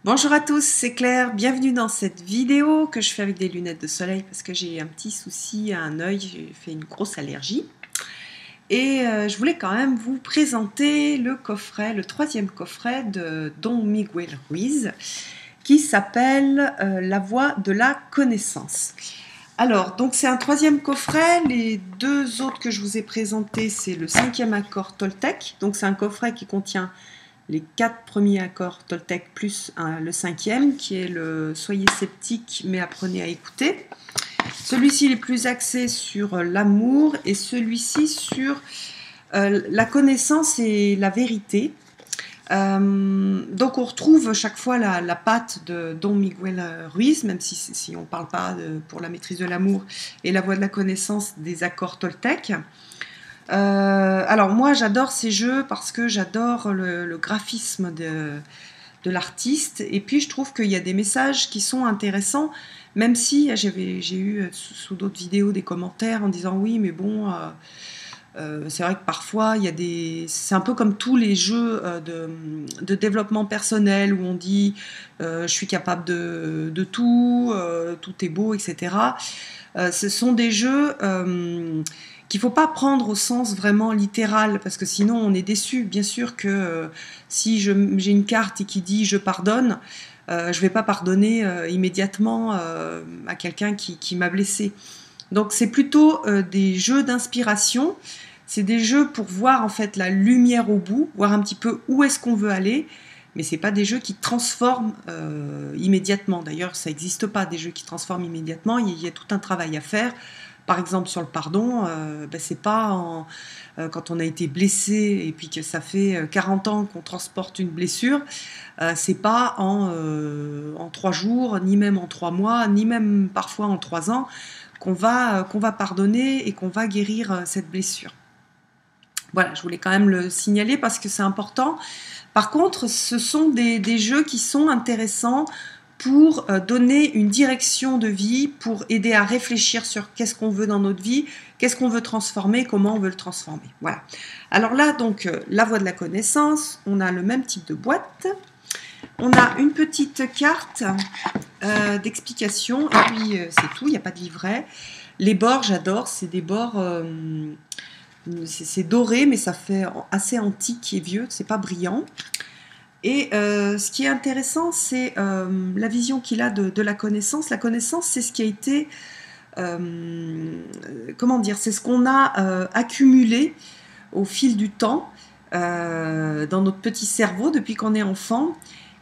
Bonjour à tous, c'est Claire, bienvenue dans cette vidéo que je fais avec des lunettes de soleil parce que j'ai un petit souci à un œil, j'ai fait une grosse allergie. Et je voulais quand même vous présenter le coffret, le troisième coffret de Don Miguel Ruiz qui s'appelle La Voie de la connaissance. Alors, donc c'est un troisième coffret, les deux autres que je vous ai présentés, c'est le cinquième accord Toltec, donc c'est un coffret qui contient les 4 premiers accords Toltec plus le cinquième qui est le Soyez sceptique mais apprenez à écouter. Celui-ci il est plus axé sur l'amour et celui-ci sur la connaissance et la vérité. Donc on retrouve chaque fois la patte de Don Miguel Ruiz, même si on ne parle pas pour la maîtrise de l'amour et la voie de la connaissance des accords Toltec. Alors moi j'adore ces jeux parce que j'adore le graphisme de l'artiste et puis je trouve qu'il y a des messages qui sont intéressants, même si j'ai eu sous d'autres vidéos des commentaires en disant oui mais bon c'est vrai que parfois il y a c'est un peu comme tous les jeux de développement personnel où on dit je suis capable de tout, tout est beau, etc. Ce sont des jeux qu'il ne faut pas prendre au sens vraiment littéral, parce que sinon on est déçu. Bien sûr que si j'ai une carte et qui dit je pardonne, je ne vais pas pardonner immédiatement à quelqu'un qui m'a blessé. Donc c'est plutôt des jeux d'inspiration, c'est des jeux pour voir en fait la lumière au bout, voir un petit peu où est-ce qu'on veut aller, mais c'est pas des jeux qui transforment immédiatement. D'ailleurs, ça n'existe pas des jeux qui transforment immédiatement, il y a tout un travail à faire. Par exemple, sur le pardon, c'est pas quand on a été blessé et puis que ça fait 40 ans qu'on transporte une blessure, c'est pas en 3 jours, ni même en 3 mois, ni même parfois en 3 ans qu'on va pardonner et qu'on va guérir cette blessure. Voilà, je voulais quand même le signaler parce que c'est important. Par contre, ce sont des jeux qui sont intéressants pour donner une direction de vie, pour aider à réfléchir sur qu'est-ce qu'on veut dans notre vie, qu'est-ce qu'on veut transformer, comment on veut le transformer. Voilà. Alors là, donc, la voie de la connaissance, on a le même type de boîte. On a une petite carte d'explication, et puis c'est tout, il n'y a pas de livret. Les bords, j'adore, c'est des bords... c'est doré, mais ça fait assez antique et vieux, c'est pas brillant. Et ce qui est intéressant, c'est la vision qu'il a de la connaissance. La connaissance, c'est ce qui a été, comment dire, c'est ce qu'on a accumulé au fil du temps dans notre petit cerveau depuis qu'on est enfant.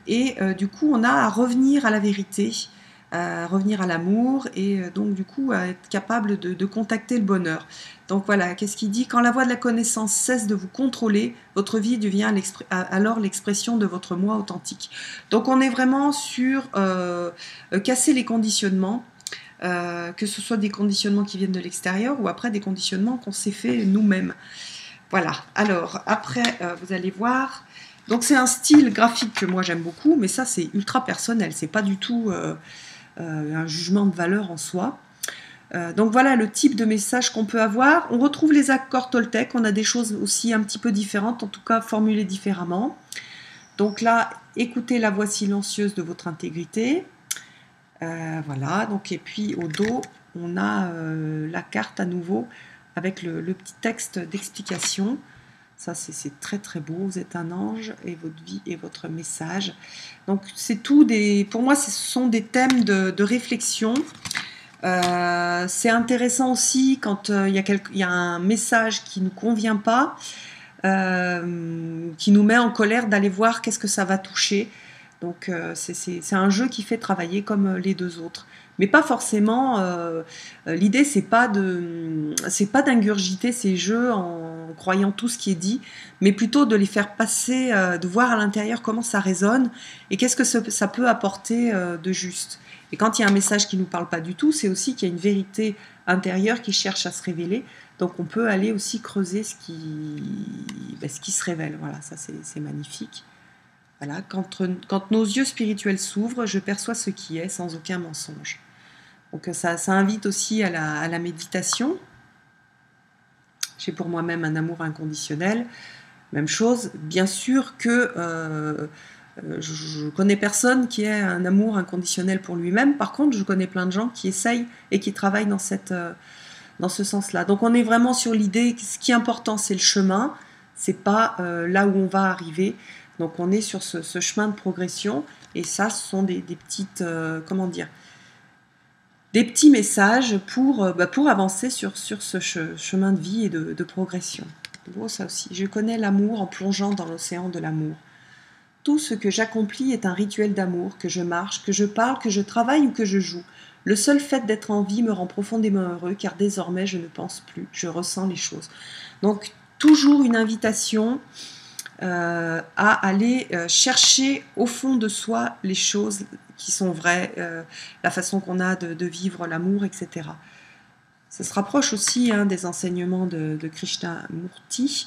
Et du coup, on a à revenir à la vérité, à revenir à l'amour et donc du coup à être capable de contacter le bonheur. Donc voilà, qu'est-ce qu'il dit? Quand la voie de la connaissance cesse de vous contrôler, votre vie devient alors l'expression de votre moi authentique. Donc on est vraiment sur casser les conditionnements, que ce soit des conditionnements qui viennent de l'extérieur ou après des conditionnements qu'on s'est fait nous-mêmes. Voilà, alors après vous allez voir, donc c'est un style graphique que moi j'aime beaucoup, mais ça c'est ultra personnel, c'est pas du tout un jugement de valeur en soi. Donc voilà le type de message qu'on peut avoir. On retrouve les accords Toltec, on a des choses aussi un petit peu différentes, en tout cas formulées différemment. Donc là, écoutez la voix silencieuse de votre intégrité. Voilà, donc et puis au dos, on a la carte à nouveau avec le petit texte d'explication. Ça, c'est très très beau. Vous êtes un ange et votre vie est votre message. Donc c'est tout pour moi, ce sont des thèmes de réflexion. C'est intéressant aussi quand il y a un message qui ne nous convient pas, qui nous met en colère, d'aller voir qu'est-ce que ça va toucher. Donc c'est un jeu qui fait travailler comme les deux autres. Mais pas forcément, l'idée c'est pas d'ingurgiter ces jeux en croyant tout ce qui est dit, mais plutôt de les faire passer, de voir à l'intérieur comment ça résonne et qu'est-ce que ça peut apporter de juste. Et quand il y a un message qui ne nous parle pas du tout, c'est aussi qu'il y a une vérité intérieure qui cherche à se révéler. Donc on peut aller aussi creuser ce qui se révèle. Voilà, ça c'est magnifique. Voilà, quand nos yeux spirituels s'ouvrent, je perçois ce qui est sans aucun mensonge. Donc ça invite aussi à la méditation. J'ai pour moi-même un amour inconditionnel. Même chose, bien sûr que Je connais personne qui ait un amour inconditionnel pour lui-même. Par contre, je connais plein de gens qui essayent et qui travaillent dans ce sens-là. Donc on est vraiment sur l'idée, ce qui est important, c'est le chemin, c'est pas là où on va arriver. Donc on est sur ce chemin de progression, et ça, ce sont des petites, comment dire, des petits messages pour avancer sur ce chemin de vie et de progression. Beau ça aussi. Je connais l'amour en plongeant dans l'océan de l'amour. Tout ce que j'accomplis est un rituel d'amour, que je marche, que je parle, que je travaille ou que je joue. Le seul fait d'être en vie me rend profondément heureux, car désormais je ne pense plus, je ressens les choses. Donc toujours une invitation à aller chercher au fond de soi les choses qui sont vraies, la façon qu'on a de vivre l'amour, etc. Ça se rapproche aussi des enseignements de Krishnamurti,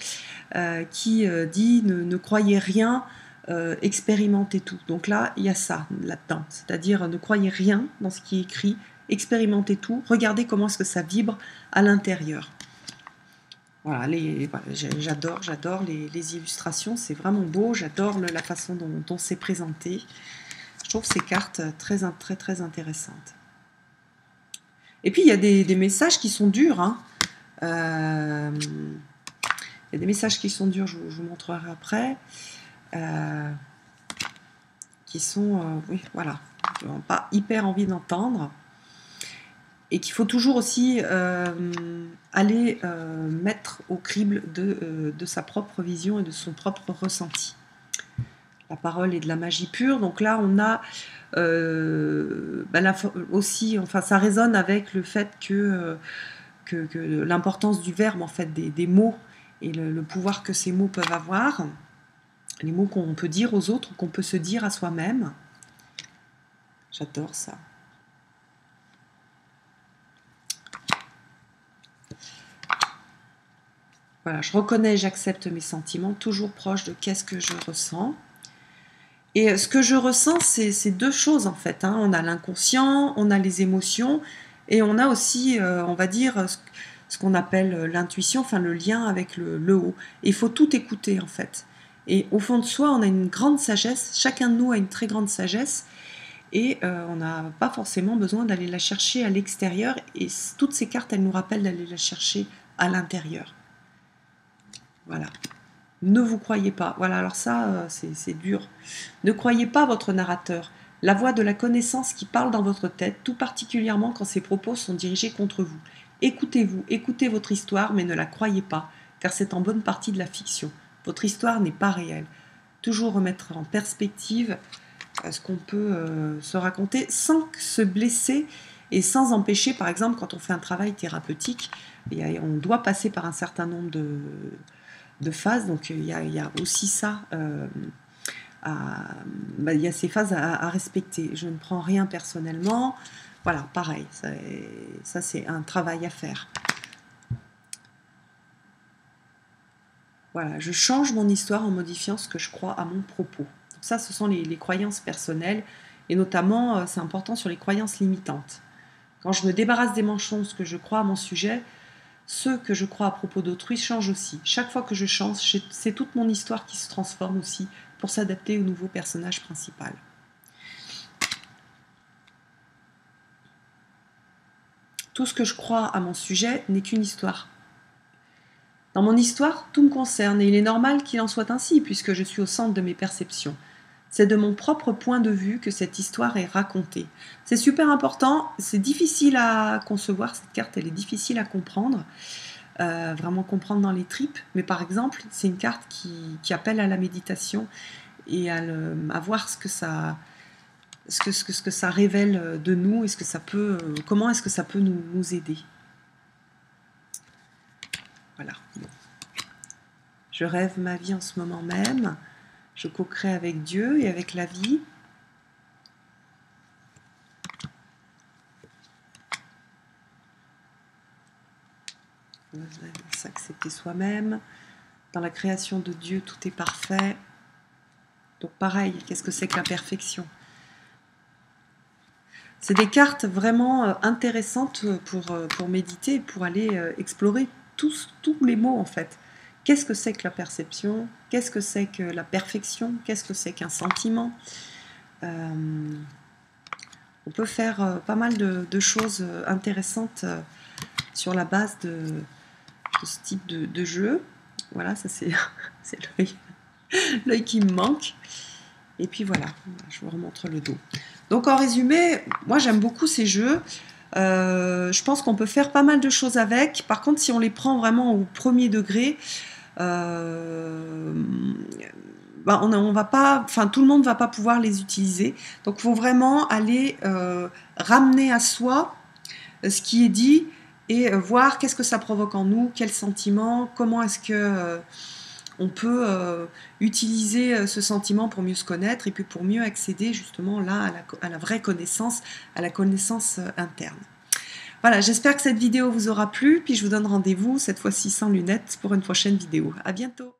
qui dit ne croyez rien, expérimentez tout. Donc là, il y a ça là-dedans, c'est-à-dire ne croyez rien dans ce qui est écrit, expérimentez tout, regardez comment est-ce que ça vibre à l'intérieur. Voilà, j'adore les illustrations, c'est vraiment beau, j'adore la façon dont c'est présenté. Je trouve ces cartes très intéressantes. Et puis il y a des messages qui sont durs. Il y a des messages qui sont durs, je vous montrerai après. Qui sont, oui, voilà, pas hyper envie d'entendre. Et qu'il faut toujours aussi aller mettre au crible de sa propre vision et de son propre ressenti. La parole est de la magie pure, donc là on a aussi, enfin ça résonne avec le fait que l'importance du verbe, en fait, des mots, et le pouvoir que ces mots peuvent avoir, les mots qu'on peut dire aux autres, qu'on peut se dire à soi-même. J'adore ça. Voilà, je reconnais, j'accepte mes sentiments, toujours proche de qu'est-ce que je ressens. Et ce que je ressens, c'est deux choses en fait. On a l'inconscient, on a les émotions, et on a aussi, on va dire, ce qu'on appelle l'intuition, enfin le lien avec le haut. Et il faut tout écouter en fait. Et au fond de soi, on a une grande sagesse, chacun de nous a une très grande sagesse, et on n'a pas forcément besoin d'aller la chercher à l'extérieur, et toutes ces cartes, elles nous rappellent d'aller la chercher à l'intérieur. Voilà. Ne vous croyez pas. Voilà, alors ça, c'est dur. Ne croyez pas votre narrateur, la voix de la connaissance qui parle dans votre tête, tout particulièrement quand ses propos sont dirigés contre vous. Écoutez-vous, écoutez votre histoire, mais ne la croyez pas, car c'est en bonne partie de la fiction. Votre histoire n'est pas réelle. Toujours remettre en perspective ce qu'on peut se raconter sans se blesser et sans empêcher, par exemple, quand on fait un travail thérapeutique, on doit passer par un certain nombre de phases, donc il y a aussi ça, il y a ces phases à respecter. Je ne prends rien personnellement, voilà, pareil, ça c'est un travail à faire. Voilà, je change mon histoire en modifiant ce que je crois à mon propos. Donc ça, ce sont les croyances personnelles, et notamment, c'est important sur les croyances limitantes. Quand je me débarrasse des mensonges que je crois à mon sujet, ce que je crois à propos d'autrui change aussi. Chaque fois que je change, c'est toute mon histoire qui se transforme aussi pour s'adapter au nouveau personnage principal. Tout ce que je crois à mon sujet n'est qu'une histoire. Dans mon histoire, tout me concerne, et il est normal qu'il en soit ainsi, puisque je suis au centre de mes perceptions. C'est de mon propre point de vue que cette histoire est racontée. C'est super important, c'est difficile à concevoir, cette carte elle est difficile à comprendre, vraiment comprendre dans les tripes, mais par exemple c'est une carte qui appelle à la méditation et à voir ce que ça révèle de nous, et comment est-ce que ça peut nous aider. Voilà. Je rêve ma vie en ce moment même. Je co-crée avec Dieu et avec la vie. S'accepter soi-même. Dans la création de Dieu, tout est parfait. Donc pareil, qu'est-ce que c'est que la perfection? C'est des cartes vraiment intéressantes pour méditer, pour aller explorer tous les mots en fait qu'est-ce que c'est que la perception, qu'est-ce que c'est que la perfection, qu'est-ce que c'est qu'un sentiment. On peut faire pas mal de choses intéressantes sur la base de ce type de jeu. Voilà, ça c'est l'œil qui me manque. Et puis voilà, je vous remontre le dos. Donc en résumé, moi j'aime beaucoup ces jeux. Je pense qu'on peut faire pas mal de choses avec. Par contre, si on les prend vraiment au premier degré, on va pas, enfin tout le monde ne va pas pouvoir les utiliser. Donc il faut vraiment aller ramener à soi ce qui est dit et voir qu'est-ce que ça provoque en nous, quels sentiments, comment est-ce que on peut utiliser ce sentiment pour mieux se connaître et puis pour mieux accéder justement là à la vraie connaissance, à la connaissance interne. Voilà, j'espère que cette vidéo vous aura plu, puis je vous donne rendez-vous cette fois-ci sans lunettes pour une prochaine vidéo. À bientôt!